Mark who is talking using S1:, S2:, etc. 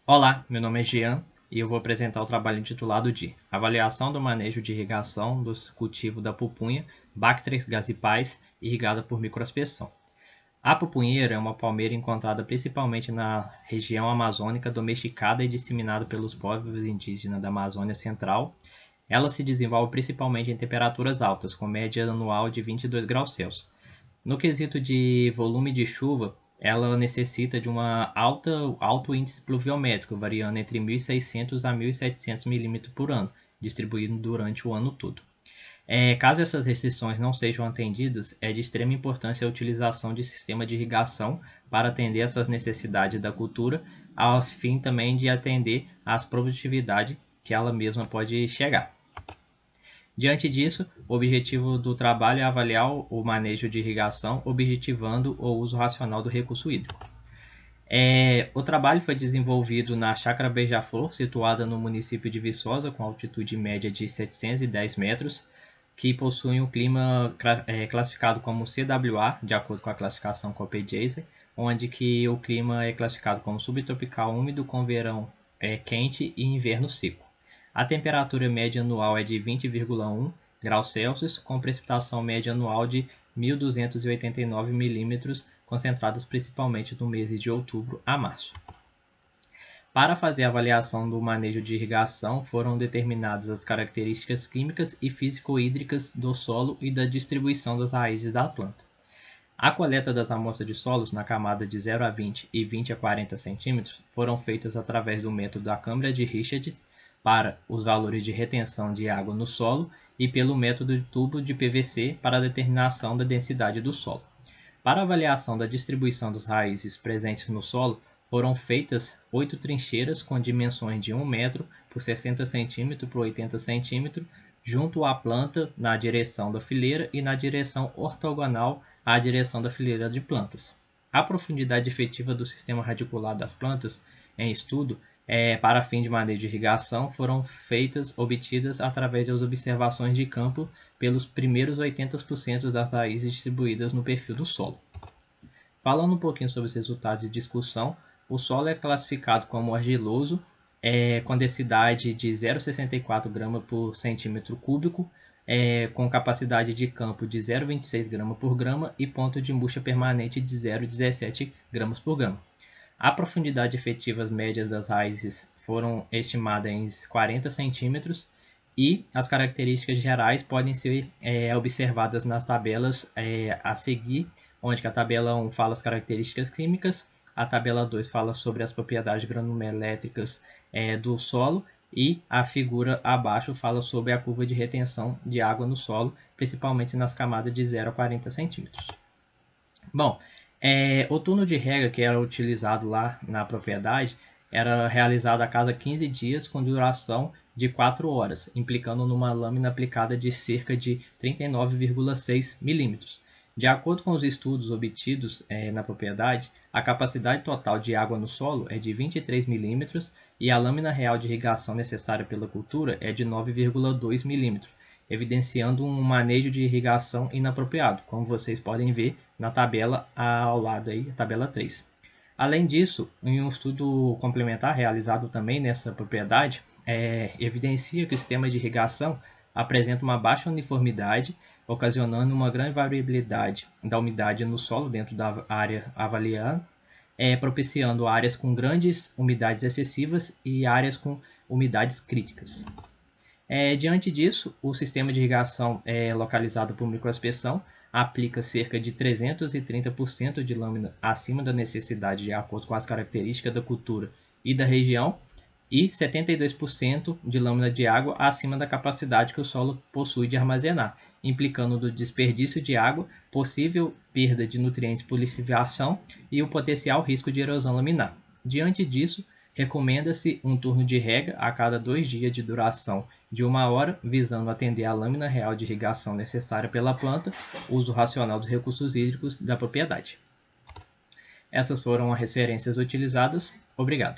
S1: Olá, meu nome é Jean e eu vou apresentar o trabalho intitulado de Avaliação do manejo de irrigação dos cultivos da pupunha Bactris gazipais irrigada por microaspersão. A pupunheira é uma palmeira encontrada principalmente na região amazônica, domesticada e disseminada pelos povos indígenas da Amazônia Central. Ela se desenvolve principalmente em temperaturas altas, com média anual de 22 graus Celsius. No quesito de volume de chuva, ela necessita de alto índice pluviométrico, variando entre 1.600 a 1.700 milímetros por ano, distribuído durante o ano todo. Caso essas restrições não sejam atendidas, é de extrema importância a utilização de sistema de irrigação para atender essas necessidades da cultura, ao fim também de atender às produtividades que ela mesma pode chegar. Diante disso, o objetivo do trabalho é avaliar o manejo de irrigação, objetivando o uso racional do recurso hídrico. O trabalho foi desenvolvido na Chácara Beija-Flor, situada no município de Viçosa, com altitude média de 710 metros, que possui um clima classificado como CWA, de acordo com a classificação Copen-Jaser, onde que o clima é classificado como subtropical úmido, com verão quente e inverno seco. A temperatura média anual é de 20,1 graus Celsius, com precipitação média anual de 1.289 milímetros, concentradas principalmente no mês de outubro a março. Para fazer a avaliação do manejo de irrigação, foram determinadas as características químicas e físico-hídricas do solo e da distribuição das raízes da planta. A coleta das amostras de solos na camada de 0 a 20 e 20 a 40 centímetros foram feitas através do método da câmara de Richards para os valores de retenção de água no solo e pelo método de tubo de PVC para a determinação da densidade do solo. Para avaliação da distribuição das raízes presentes no solo, foram feitas 8 trincheiras com dimensões de 1 metro por 60 centímetros por 80 centímetros, junto à planta na direção da fileira e na direção ortogonal à direção da fileira de plantas. A profundidade efetiva do sistema radicular das plantas em estudo para fim de manejo de irrigação foram obtidas através das observações de campo pelos primeiros 80% das raízes distribuídas no perfil do solo. Falando um pouquinho sobre os resultados de discussão, o solo é classificado como argiloso, com densidade de 0,64 gramas por centímetro cúbico, com capacidade de campo de 0,26 gramas por grama e ponto de murcha permanente de 0,17 gramas por grama. A profundidade efetiva médias das raízes foram estimadas em 40 centímetros e as características gerais podem ser observadas nas tabelas a seguir, onde que a tabela 1 fala as características químicas, a tabela 2 fala sobre as propriedades granulométricas do solo e a figura abaixo fala sobre a curva de retenção de água no solo, principalmente nas camadas de 0 a 40 centímetros. Bom, o turno de rega que era utilizado lá na propriedade era realizado a cada 15 dias com duração de 4 horas, implicando numa lâmina aplicada de cerca de 39,6 milímetros. De acordo com os estudos obtidos na propriedade, a capacidade total de água no solo é de 23 milímetros e a lâmina real de irrigação necessária pela cultura é de 9,2 milímetros, evidenciando um manejo de irrigação inapropriado, como vocês podem ver na tabela ao lado aí, a tabela 3. Além disso, em um estudo complementar realizado também nessa propriedade, evidencia que o sistema de irrigação apresenta uma baixa uniformidade, ocasionando uma grande variabilidade da umidade no solo dentro da área avaliada, propiciando áreas com grandes umidades excessivas e áreas com umidades críticas. Diante disso, o sistema de irrigação localizado por microaspersão aplica cerca de 330% de lâmina acima da necessidade de acordo com as características da cultura e da região e 72% de lâmina de água acima da capacidade que o solo possui de armazenar, implicando no desperdício de água, possível perda de nutrientes por lixiviação e o potencial risco de erosão laminar. Diante disso, recomenda-se um turno de rega a cada 2 dias de duração de 1 hora, visando atender a lâmina real de irrigação necessária pela planta, uso racional dos recursos hídricos da propriedade. Essas foram as referências utilizadas. Obrigado.